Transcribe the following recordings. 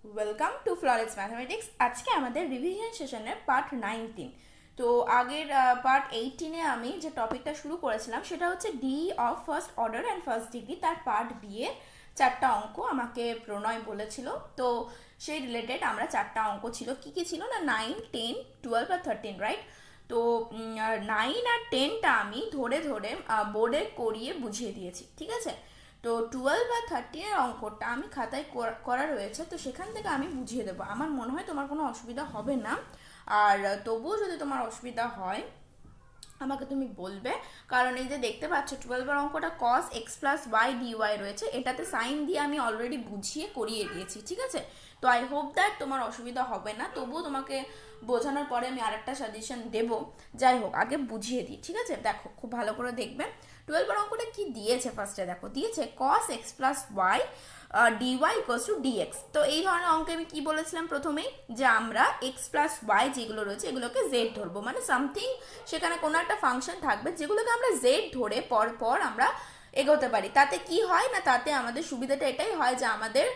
Welcome to ফ্লরেন্স mathematics. আজকে আমাদের revision সেশনের পার্ট 19। তো আগের পার্ট 18-এ আমি যে টপিকটা শুরু করেছিলাম সেটা হচ্ছে D of first order and first degree, তার পার্ট বি এর 4টা অঙ্ক আমাকে প্রণয় বলেছিল। তো সেই রিলেটেড আমরা 4টা অঙ্ক ছিল, কি কি ছিল না 9, 10, 12 আর 13, রাইট? তো 9 আর 10টা আমি ধরে ধরে বোর্ডে করিয়ে বুঝিয়ে দিয়েছি, ঠিক আছে? তো 12 আর 13-এর অঙ্কটা আমি খাতায় করা রয়েছে, তো সেখান থেকে আমি বুঝিয়ে দেবো। আমার মনে হয় তোমার কোনো অসুবিধা হবে না। আর তবুও যদি তোমার অসুবিধা হয় আমাকে তুমি বলবে, কারণ এই যে দেখতে পাচ্ছ 12-এর অঙ্কটা cos x plus Y dy রয়েছে, এটাতে সাইন দিয়ে আমি অলরেডি বুঝিয়ে করিয়ে দিয়েছি, ঠিক আছে? তো আই হোপ দ্যাট তোমার অসুবিধা হবে না। তবুও তোমাকে বোঝানোর পরে আমি আরেকটা সাজেশন দেব। যাই হোক, আগে বুঝিয়ে দিই, ঠিক আছে? দেখো, খুব ভালো করে দেখবে 12-এর অঙ্কটা কি দিয়েছে। ফার্স্টে দেখো দিয়েছে cos x plus Y dy equals to dx। তো এই ধরনের অঙ্কে আমি কি বলেছিলাম প্রথমেই, যে আমরা x প্লাস ওয়াই যেগুলো রয়েছে এগুলোকে z ধরবো, মানে সামথিং সেখানে কোনো একটা ফাংশন থাকবে যেগুলোকে আমরা z ধরে পর পর আমরা এগোতে পারি। তাতে কি হয় না, তাতে আমাদের সুবিধাটা এটাই হয় যে আমাদের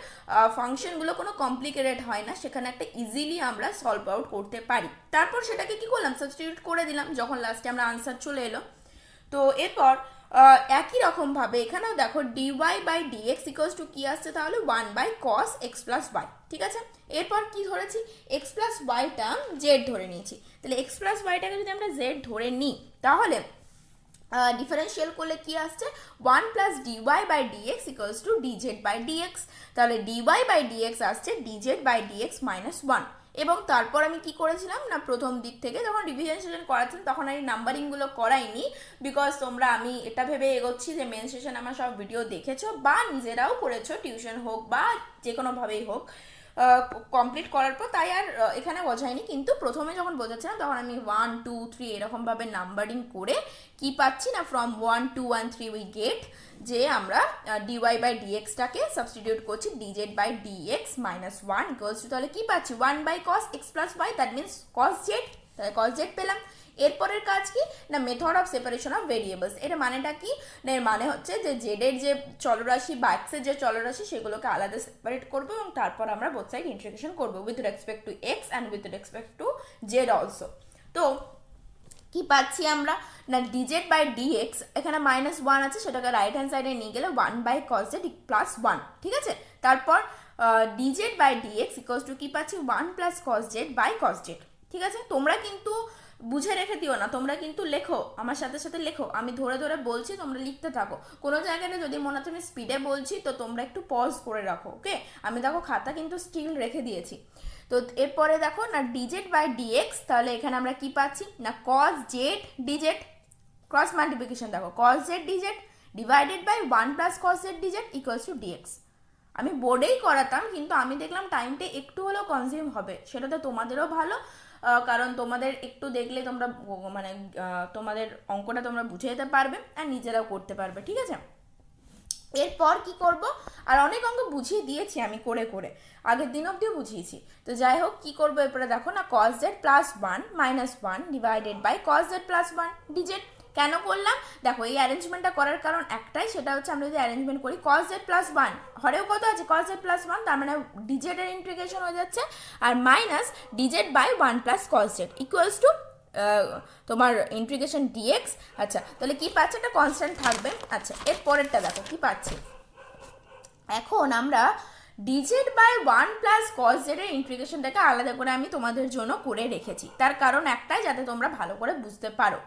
ফাংশনগুলো কোনো কমপ্লিকেটেড হয় না, সেখানে একটা ইজিলি আমরা সলভ আউট করতে পারি। তারপর সেটাকে কি করলাম, সাবস্টিটিউট করে দিলাম, যখন লাস্টে আমরা আনসার চলে এলো। তো এরপর একই রকমভাবে এখানেও দেখো dy by dx equals to কি আসছে, তাহলে 1 by cos x plus y, ঠিক আছে? এরপর কি ধরেছি, এক্স প্লাস ওয়াইটা জেড ধরে নিয়েছি। তাহলে এক্স প্লাস ওয়াইটাকে যদি আমরা জেড ধরে নিই তাহলে ডিফারেন্সিয়াল করলে কি আসছে, 1 plus dy by dx equals to dz by dx. তাহলে ডিওয়াই বাই ডিএক্স আসছে ডিজেড বাই ডিএক্স মাইনাস 1। এবং তারপর আমি কি করেছিলাম না, প্রথম দিক থেকে যখন রিভিশন সেশন করাচ্ছিলাম তখন আমি নাম্বারিংগুলো করাইনি, বিকজ তোমরা আমি এটা ভেবে এগোচ্ছি যে মেন সেশন আমার সব ভিডিও দেখেছো বা নিজেরাও করেছো, টিউশন হোক বা যে কোনোভাবেই হোক কমপ্লিট করার পর, তাই আর এখানে বোঝাইনি। কিন্তু প্রথমে যখন বোঝাচ্ছিলাম তখন আমি 1, 2, 3 এরকমভাবে নাম্বারিং করে কি পাচ্ছি না, ফ্রম 1, 2 and 3 উই গেট যে আমরা ডিওয়াই বাই ডিএক্সটাকে সাবস্টিটিউট করছি dz by dx minus 1 equals to, তাহলে কি পাচ্ছি 1 by cos x plus y, that means cos z. তাহলে কস জেড পেলাম। এরপরের কাজ কি না, method of separation of variables. এর মানেটা কি না, এর মানে হচ্ছে যে জেডের যে চলরাশি বা এক্সের যে চলরাশি সেগুলোকে আলাদা সেপারেট করবো এবং তারপর আমরা বোথ সাইড ইন্টিগ্রেশন করবো with respect to x and with respect to Z also. তো কি পাচ্ছি আমরা না, ডিজেড বাই ডিএক্স এখানে মাইনাস 1 আছে, সেটাকে রাইট হ্যান্ড সাইডে নিয়ে গেলে 1 বাই কস জেড প্লাস 1, ঠিক আছে? তারপর dz by dx equals to কি পাচ্ছি, 1 plus cos z by cos z, ঠিক আছে? তোমরা কিন্তু বুঝে রেখে দিও না, তোমরা কিন্তু লেখো, আমার সাথে সাথে লেখো, আমি ধরে ধরে বলছি, তোমরা লিখতে থাকো। কোনো জায়গাটা যদি মনে হচ্ছে আমি স্পিডে বলছি তো তোমরা একটু পজ করে রাখো, ওকে? আমি দেখো খাতা কিন্তু স্টিল রেখে দিয়েছি। তো এরপরে দেখো না ডিজেড বাই ডিএক্স, তাহলে এখানে আমরা কি পাচ্ছি না cos z dz, cross multiplication দেখো cos z dz divided by 1 plus cos z dz equals to dx. আমি বোর্ডেই করাতাম, কিন্তু আমি দেখলাম টাইমটা একটু হলেও কনজিউম হবে, সেটাতে তোমাদেরও ভালো, কারণ তোমাদের একটু দেখলে তোমরা মানে তোমাদের অঙ্কটা তোমরা বুঝে যেতে পারবে আর নিজেরাও করতে পারবে, ঠিক আছে? এরপর কি করব, আর অনেক অঙ্ক বুঝিয়ে দিয়েছি আমি করে করে, আগের দিন অবধিও বুঝিয়েছি। তো যাই হোক, কি করবো এরপরে দেখো না, cos z plus 1 minus 1 divided by cos z plus 1 dz. কেন করলাম দেখো, এই অ্যারেঞ্জমেন্টটা করার কারণ একটাই, সেটা হচ্ছে আমরা যদি অ্যারেঞ্জমেন্ট করি কস জেড প্লাস 1 হরেও কত আছে, কস জেড প্লাস 1, তার মানে ডিজেড এর ইন্টিগ্রেশন হয়ে যাচ্ছে, আর minus dz by 1 plus cos z equals to তোমার ইন্টিগ্রেশন ডিএক্স। আচ্ছা, তাহলে কি পাচ্ছে, একটা কনস্ট্যান্ট থাকবে। আচ্ছা, এর পরেরটা দেখো কি পাচ্ছি, এখন আমরা dz by 1 plus cos z এর ইন্টিগ্রেশনটাকে আলাদা করে আমি তোমাদের জন্য করে রেখেছি, তার কারণ একটাই, যাতে তোমরা ভালো করে বুঝতে পারো।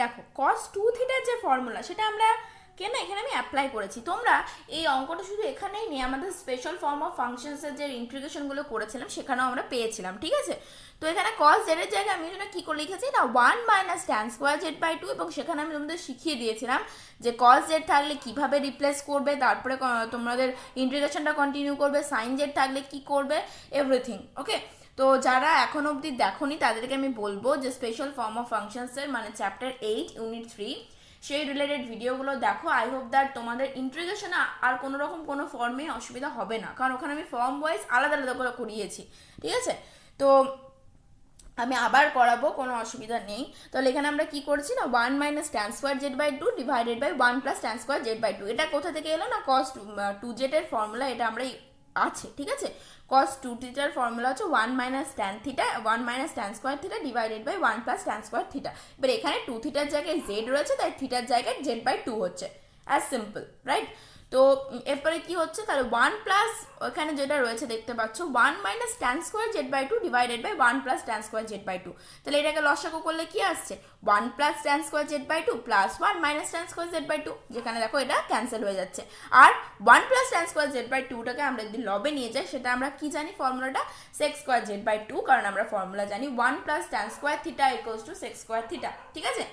দেখো cos 2 থিটার যে ফর্মুলা সেটা আমরা কেন এখানে আমি অ্যাপ্লাই করেছি, তোমরা এই অঙ্কটা শুধু এখানেই নিয়ে আমাদের স্পেশাল ফর্ম অফ ফাংশনসের যে ইন্টিগ্রেশনগুলো করেছিলাম সেখানেও আমরা পেয়েছিলাম, ঠিক আছে? তো এখানে cos z এর জায়গায় আমি যেটা কী করে লিখেছি না 1 minus tan square z by 2, এবং সেখানে আমি তোমাদের শিখিয়ে দিয়েছিলাম যে cos z থাকলে কিভাবে রিপ্লেস করবে, তারপরে তোমাদের ইন্টিগ্রেশনটা কন্টিনিউ করবে, সাইন জেড থাকলে কি করবে, এভরিথিং, ওকে? তো যারা এখন অবধি দেখোনি তাদেরকে আমি বলবো যে স্পেশাল ফর্ম অফ ফাংশনসের মানে চ্যাপ্টার 8 ইউনিট 3 সেই রিলেটেড ভিডিওগুলো দেখো। আই হোপ দ্যাট তোমাদের ইন্টিগ্রেশনে আর কোনো রকম কোনো ফর্মে অসুবিধা হবে না, কারণ ওখানে আমি ফর্ম ওয়াইজ আলাদা আলাদা করে করিয়েছি, ঠিক আছে? তো আমি আবার করাবো, কোনো অসুবিধা নেই। তাহলে এখানে আমরা কি করছি না 1 minus tan square z by 2 divided by 1 plus tan square z by 2, এটা কোথা থেকে এলো না cos 2z এর ফর্মুলা, এটা আমরা আছে, ঠিক আছে। cos 2 থিটার ফর্মুলা হচ্ছে 1 minus tan theta 1 minus tan square theta divided by 1 plus tan square theta. এবার এখানে 2 থিটার জায়গায় জেড রয়েছে, তাই থিটার জায়গায় জেড বাই 2 হচ্ছে, অ্যাজ সিম্পল, রাইট। তো এরপরে কি হচ্ছে, তাহলে 1 প্লাস ওখানে যেটা রয়েছে দেখতে পাচ্ছ 1 minus tan square z by 2 divided by 1 plus tan square z by 2। তাহলে এটাকে লসাগু করলে কি আসছে, 1 plus tan square z by 2 plus 1 minus tan square z by 2, যেখানে দেখো এটা ক্যান্সেল হয়ে যাচ্ছে। আর 1 plus tan square z by 2টাকে আমরা যদি লবে নিয়ে যাই, সেটা আমরা কি জানি ফর্মুলাটা, সেক স্কোয়ার জেড বাই 2, কারণ আমরা ফর্মুলা জানি 1 plus tan square theta equals to sec square theta, ঠিক আছে।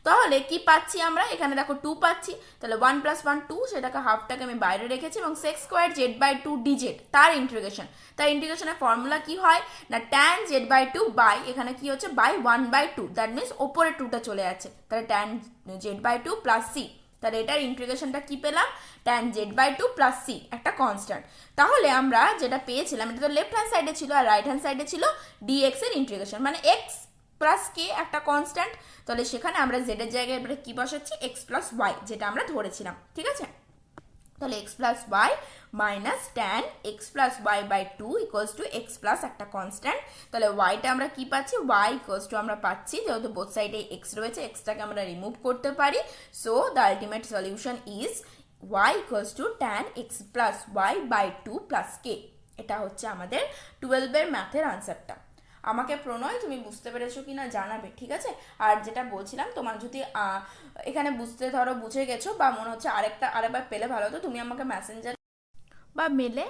তাহলে কি পাচ্ছি আমরা, এখানে দেখো 2 পাচ্ছি, তাহলে 1 প্লাস 1 2, সেটাকে হাফটাকে আমি বাইরে রেখেছি, এবং sec square z by 2 dz তার ইন্টিগ্রেশন। তার ইন্টিগ্রেশনের ফর্মুলা কি হয় না, ট্যান জেড বাই 2 বাই এখানে কি হচ্ছে বাই 1 বাই 2, দ্যাট মিনস ওপরে 2টা চলে যাচ্ছে, তাহলে tan z by 2 plus C. তাহলে এটার ইন্টিগ্রেশনটা কি পেলাম, tan z by 2 plus C, একটা কনস্ট্যান্ট। তাহলে আমরা যেটা পেয়েছিলাম, এটা তো লেফট হ্যান্ড সাইডে ছিল আর রাইট হ্যান্ড সাইডে ছিল ডিএক্স এর ইন্টিগ্রেশন, মানে এক্স প্লাস কে একটা কনস্ট্যান্ট। তাহলে সেখানে আমরা জেড এর জায়গায় এবারে কি বসাচ্ছি, এক্স প্লাস ওয়াই, যেটা আমরা ধরেছিলাম, ঠিক আছে। তাহলে x plus y minus tan x plus y by 2 equals to x plus একটা কনস্ট্যান্ট। তাহলে ওয়াইটা আমরা কি পাচ্ছি, ওয়াই ইকুয়ালস টু আমরা পাচ্ছি, যেহেতু বোথ সাইডে এক্স রয়েছে, এক্সটাকে আমরা রিমুভ করতে পারি। So the ultimate solution is y equals to tan x plus y by 2 plus k. এটা হচ্ছে আমাদের 12 ম্যাথের আনসারটা। আমাকে প্রণয় তুমি বুঝতে পেরেছো কি না জানাবে, ঠিক আছে। আর যেটা বলছিলাম, তোমার যদি এখানে বুঝতে ধরো বুঝে গেছো বা মনে হচ্ছে আরেকবার পেলে ভালো হতো, তুমি আমাকে মেসেঞ্জার বা মেলে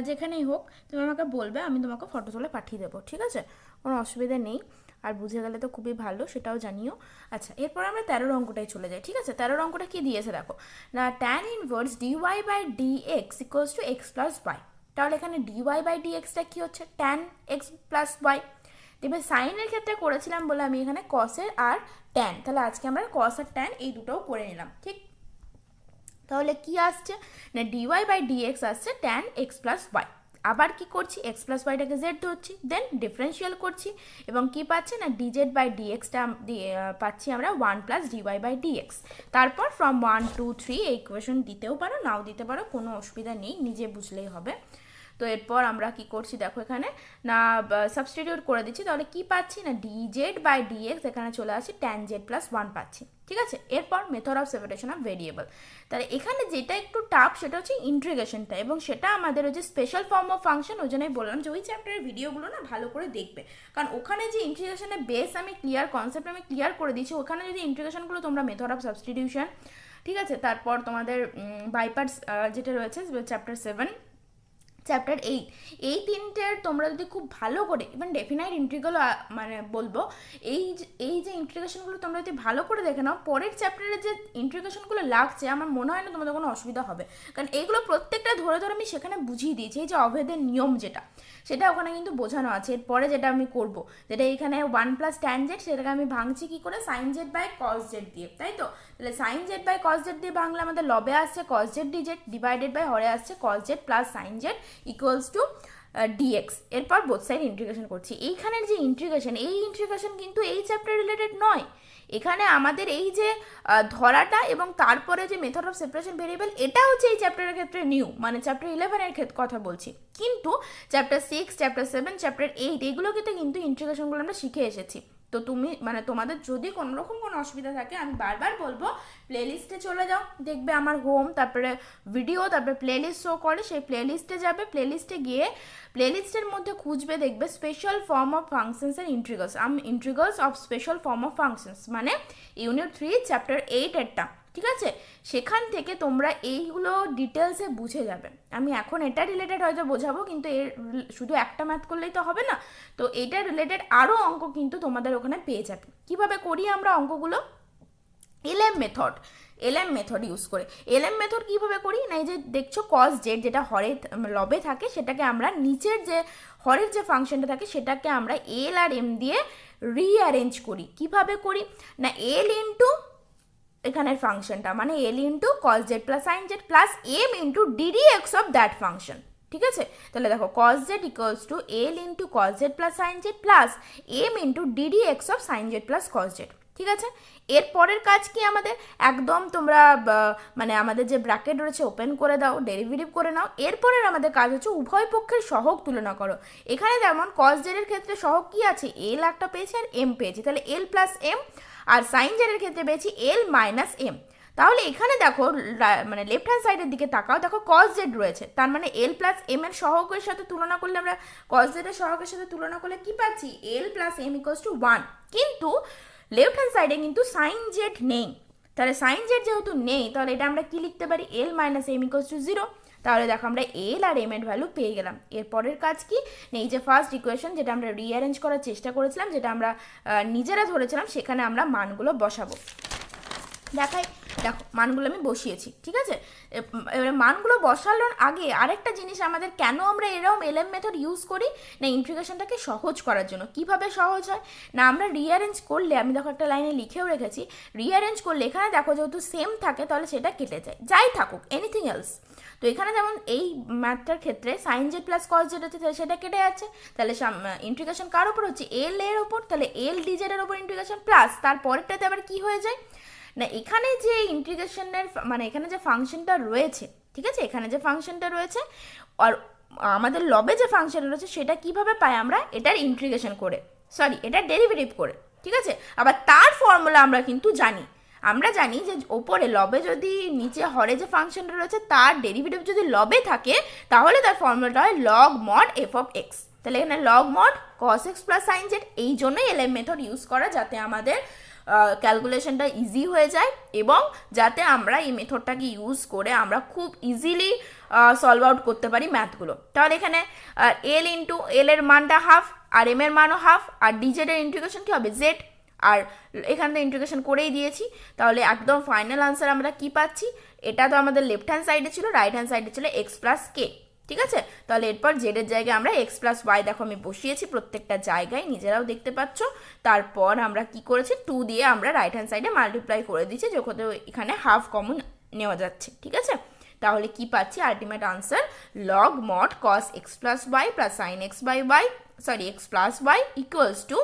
যেখানেই হোক তুমি আমাকে বলবে, আমি তোমাকে ফটো তুলে পাঠিয়ে দেবো, ঠিক আছে, কোনো অসুবিধা নেই। আর বুঝে গেলে তো খুবই ভালো, সেটাও জানিও। আচ্ছা, এরপর আমরা 13 অঙ্কটাই চলে যাই, ঠিক আছে। 13 অঙ্কটা কি দিয়েছে দেখো না, tan inverse dy by dx equals to x plus y. তাহলে এখানে ডিওয়াই বাই ডিএক্সটা কি হচ্ছে, ট্যান এক্স প্লাস ওয়াই। এবার সাইনের ক্ষেত্রে করেছিলাম বলে আমি এখানে কসের আর ট্যান, তাহলে আজকে আমরা কস আর ট্যান এই দুটোও করে নিলাম, ঠিক। তাহলে কি আসছে না, ডিওয়াই বাই ডিএক্স আসছে ট্যান এক্স প্লাস ওয়াই। আবার কি করছি, এক্স প্লাস ওয়াইটাকে জেড ধরছি, দেন ডিফারেন্সিয়াল করছি, এবং কি পাচ্ছি না, ডিজেড বাই ডিএক্সটা পাচ্ছি আমরা 1 প্লাস ডিওয়াই বাই ডিএক্স। তারপর ফ্রম 1 2 3 এই ইকুয়েশন দিতেও পারো, নাও দিতে পারো, কোনো অসুবিধা নেই, নিজে বুঝলেই হবে। তো এরপর আমরা কি করছি দেখো, এখানে না সাবস্টিটিউট করে দিচ্ছি, তাহলে কি পাচ্ছি না, ডিজেড বাই ডিএক্স এখানে চলে আসি ট্যান জেড প্লাস 1 পাচ্ছি, ঠিক আছে। এরপর method of separation of variable. তাহলে এখানে যেটা একটু টাফ সেটা হচ্ছে ইন্টিগ্রেশনটা, এবং সেটা আমাদের ওই যে স্পেশাল ফর্ম অফ ফাংশন, ওই জন্যই বললাম যে ওই চ্যাপ্টারের ভিডিওগুলো না ভালো করে দেখবে, কারণ ওখানে যে ইন্টিগ্রেশনের বেস আমি ক্লিয়ার, কনসেপ্ট আমি ক্লিয়ার করে দিচ্ছি, ওখানে যদি ইন্টিগ্রেশনগুলো তোমরা মেথড অফ সাবস্টিটিউশন, ঠিক আছে, তারপর তোমাদের বাই পার্টস যেটা রয়েছে চ্যাপ্টার 7 চ্যাপ্টার 8, এই তিনটের তোমরা যদি খুব ভালো করে ইভেন ডেফিনাইট ইন্টিগ্রাল মানে বলবো, এই যে ইন্টিগ্রেশনগুলো তোমরা যদি ভালো করে দেখে নাও, পরের চ্যাপ্টারে যে ইন্টিগ্রেশনগুলো লাগছে আমার মনে হয় না তোমাদের কোনো অসুবিধা হবে, কারণ এইগুলো প্রত্যেকটা ধরে ধরে আমি সেখানে বুঝিয়ে দিয়েছি। এই যে অভেদের নিয়ম সেটা ওখানে কিন্তু বোঝানো আছে। এরপরে যেটা আমি করব, যেটা এখানে 1 প্লাস ট্যান জেড, সেটাকে আমি ভাঙছি কি করে, sine z by cos z দিয়ে, তাই তো। তাহলে sine z by cos z দিয়ে ভাঙলে আমাদের লবে আসছে cos z dz divided by হরে আসছে cos z plus sine z equals to dx. এরপর বোথ সাইড ইন্টিগ্রেশন করছি। এইখানের যে ইন্টিগ্রেশন, এই ইন্টিগ্রেশন কিন্তু এই চ্যাপ্টার রিলেটেড নয়। এখানে আমাদের এই যে ধরাটা এবং তারপরে যে মেথড অফ সেপারেশন ভেরিয়েবল, এটা হচ্ছে এই চ্যাপ্টারের ক্ষেত্রে নিউ, মানে চ্যাপ্টার 11-এর কথা বলছি। কিন্তু চ্যাপ্টার 6, চ্যাপ্টার 7, চ্যাপ্টার 8 এগুলোকে কিন্তু ইন্টিগ্রেশনগুলো আমরা শিখে এসেছি। তো তুমি মানে তোমাদের যদি কোনো রকম কোনো অসুবিধা থাকে, আমি বারবার বলবো প্লেলিস্টে চলে যাও, দেখবে আমার হোম, তারপরে ভিডিও, তারপরে প্লেলিস্ট শো করে, সেই প্লেলিস্টে যাবে, প্লেলিস্টে গিয়ে প্লেলিস্টের মধ্যে খুঁজবে, দেখবে special form of functions and integrals of special form of functions, মানে ইউনিট 3 চ্যাপ্টার 8 এরটা, ঠিক আছে। সেখান থেকে তোমরা এইগুলো ডিটেলসে বুঝে যাবে। আমি এখন এটা রিলেটেড হয়তো বোঝাবো, কিন্তু এর শুধু একটা ম্যাথ করলেই তো হবে না, তো এটা রিলেটেড আরও অঙ্ক কিন্তু তোমাদের ওখানে পেয়ে যাবে। কিভাবে করি আমরা অঙ্কগুলো, এলএম মেথড ইউজ করে। এলএম মেথড কীভাবে করি না, এই যে দেখছো কস জেড যেটা লবে থাকে, সেটাকে আমরা নিচের যে হরের যে ফাংশনটা থাকে সেটাকে আমরা এল আর এম দিয়ে রিঅ্যারেঞ্জ করি। কিভাবে করি না, এল ইন্টু এখানের ফাংশনটা মানে l into cos z plus sine z plus m into d d x of that function, ঠিক আছে। তাহলে দেখো cos z equals to l into cos z plus sine z plus m into d d x of sine z plus cos z. ঠিক আছে, এর পরের কাজ কি আমাদের, একদম তোমরা মানে আমাদের যে ব্র্যাকেট রয়েছে ওপেন করে দাও, ডেরিভেটিভ করে নাও। এরপরের আমাদের কাজ হচ্ছে উভয় পক্ষের সহগ তুলনা করো। এখানে যেমন কস জেডের ক্ষেত্রে সহগ কি আছে, এল একটা পেয়েছি আর এম পেয়েছি, তাহলে এল প্লাস এম, আর সাইন জেডের ক্ষেত্রে পেয়েছি এল মাইনাস এম। তাহলে এখানে দেখো মানে লেফট হ্যান্ড সাইডের দিকে তাকাও, দেখো কস জেড রয়েছে, তার মানে এল প্লাস এম এর সহগের সাথে তুলনা করলে আমরা কস জেডের সহগের সাথে তুলনা করলে কি পাচ্ছি, এল প্লাস এম ইকুয়ালস টু 1। কিন্তু লেফট হ্যান্ড সাইডে কিন্তু সাইন জেড নেই, তাহলে সাইন জেড যেহেতু নেই তাহলে এটা আমরা কি লিখতে পারি, L minus M equals to 0। তাহলে দেখো আমরা এল আর এম এর ভ্যালু পেয়ে গেলাম। এরপরের কাজ কি, এই যে ফার্স্ট ইকুয়েশন যেটা আমরা রিঅ্যারেঞ্জ করার চেষ্টা করেছিলাম, যেটা আমরা নিজেরা ধরেছিলাম, সেখানে আমরা মানগুলো বসাবো। দেখো মানগুলো আমি বসিয়েছি, ঠিক আছে। এবারে মানগুলো বসানোর আগে আরেকটা জিনিস আমাদের, কেন আমরা এরকম এলএম মেথড ইউজ করি না, ইন্টিগ্রেশনটাকে সহজ করার জন্য। কিভাবে সহজ হয় না, আমরা রিঅ্যারেঞ্জ করলে, আমি দেখো একটা লাইনে লিখেও রেখেছি, রিঅ্যারেঞ্জ করলে এখানে দেখো যেহেতু সেম থাকে তাহলে সেটা কেটে যায়, যাই থাকুক এনিথিং এলস। তো এখানে যেমন এই ম্যাথটার ক্ষেত্রে sine z plus cos z হচ্ছে, সেটা কেটে যাচ্ছে, তাহলে ইন্টিগ্রেশন কার ওপর হচ্ছে, এল এর ওপর, তাহলে এল ডিজেড এর ওপর ইন্টিগ্রেশন প্লাস তারপরেরটাতে আবার কি হয়ে যায় না, এখানে যে ইন্টিগ্রেশনের মানে এখানে যে ফাংশনটা রয়েছে, ঠিক আছে, এখানে যে ফাংশনটা রয়েছে আর আমাদের লবে যে ফাংশন রয়েছে সেটা কিভাবে পাই আমরা, এটার ইন্টিগ্রেশন করে, সরি এটার ডেরিভেটিভ করে, ঠিক আছে। আবার তার ফর্মুলা আমরা কিন্তু জানি, আমরা জানি যে ওপরে লবে যদি নিচে হরে যে ফাংশনটা রয়েছে তার ডেরিভেটিভ যদি লবে থাকে তাহলে তার ফর্মুলাটা হয় log mod F of x. তাহলে এখানে log mod cos x plus sine Z, এই জন্যই এলএম মেথড ইউজ করা, যাতে আমাদের ক্যালকুলেশনটা ইজি হয়ে যায় এবং যাতে আমরা এই মেথডটাকে ইউজ করে আমরা খুব ইজিলি সলভ আউট করতে পারি ম্যাথগুলো। তাহলে এখানে এল ইন্টু এল এর মানটা হাফ আর এম এর মানও হাফ, আর ডিজেড এর ইন্টিগ্রেশন কী হবে, জেড, আর এখান থেকে ইন্টিগ্রেশন করেই দিয়েছি। তাহলে একদম ফাইনাল আনসার আমরা কি পাচ্ছি, এটা তো আমাদের লেফট হ্যান্ড সাইডে ছিল, রাইট হ্যান্ড সাইডে ছিল এক্স প্লাস কে, ঠিক আছে। তাহলে এরপর জেডের জায়গায় আমরা এক্স প্লাস ওয়াই, দেখো আমি বসিয়েছি প্রত্যেকটা জায়গায়, নিজেরাও দেখতে পাচ্ছ। তারপর আমরা কি করেছি, 2 দিয়ে আমরা রাইট হ্যান্ড সাইডে মাল্টিপ্লাই করে দিচ্ছি, যখন এখানে হাফ কমন নেওয়া যাচ্ছে, ঠিক আছে। তাহলে কি পাচ্ছি, ultimate answer log mod cos x plus y plus sine x by y, sorry x plus y equals to,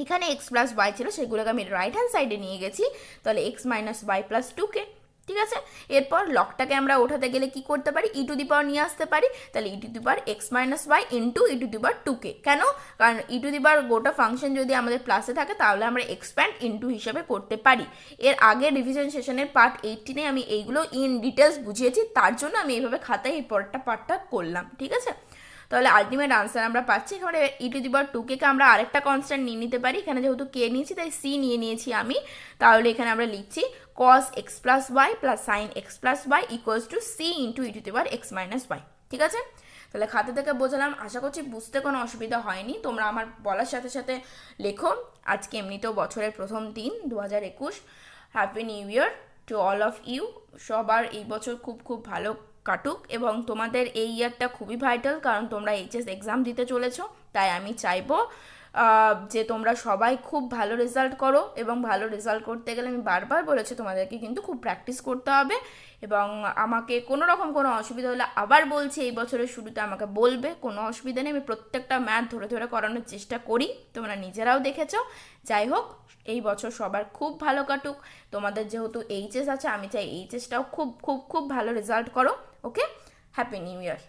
এখানে এক্স প্লাস ওয়াই ছিল সেগুলোকে আমি রাইট হ্যান্ড সাইডে নিয়ে গেছি, তাহলে এক্স মাইনাস ওয়াই প্লাস 2কে, ঠিক আছে। এরপর লগটাকে আমরা ওঠাতে গেলে কি করতে পারি, ই টু দি পাওয়ার নিয়ে আসতে পারি, তাহলে e to the power x minus y into e to the power 2কে। কেন, কারণ ই টু দি পাওয়ার গোটা ফাংশন যদি আমাদের প্লাসে থাকে তাহলে আমরা এক্সপ্যান্ড ইন্টু হিসেবে করতে পারি। এর আগে রিভিশন সেশনের পার্ট 18-এ আমি এইগুলো ইন ডিটেলস বুঝিয়েছি, তার জন্য আমি এইভাবে খাতায় এই পরেরটা পার্টটা করলাম, ঠিক আছে। তাহলে আলটিমেট আনসার আমরা পাচ্ছি, এখানে ই টু দি পাওয়ার 2কে আমরা আরেকটা কনস্ট্যান্ট নিয়ে নিতে পারি, এখানে যেহেতু কে নিয়েছি তাই সি নিয়ে নিয়েছি আমি। তাহলে এখানে আমরা লিখছি cos x plus y plus sine x plus y equals to C into e to the power x minus y, ঠিক আছে। তাহলে খাতা থেকে বোঝালাম, আশা করছি বুঝতে কোনো অসুবিধা হয়নি। তোমরা আমার বলার সাথে সাথে লেখো। আজকে এমনিতেও বছরের প্রথম দিন 2021, happy new year to all of you. সবার এই বছর খুব খুব ভালো কাটুক এবং তোমাদের এই ইয়ারটা খুবই ভাইটাল, কারণ তোমরা এইচএস এক্সাম দিতে চলেছো। তাই আমি চাইবো যে তোমরা সবাই খুব ভালো রেজাল্ট করো, এবং ভালো রেজাল্ট করতে গেলে আমি বারবার বলেছি তোমাদেরকে কিন্তু খুব প্র্যাকটিস করতে হবে। এবং আমাকে কোনো রকম কোনো অসুবিধা হলে আবার বলছি, এই বছরের শুরুতে আমাকে বলবে, কোনো অসুবিধা নেই। আমি প্রত্যেকটা ম্যাথ ধরে ধরে করানোর চেষ্টা করি, তোমরা নিজেরাও দেখেছো। যাই হোক, এই বছর সবার খুব ভালো কাটুক। তোমাদের যেহেতু এইচএস আছে, আমি চাই এইচএসটাও খুব খুব খুব ভালো রেজাল্ট করো। ওকে, হ্যাপি নিউ ইয়ার।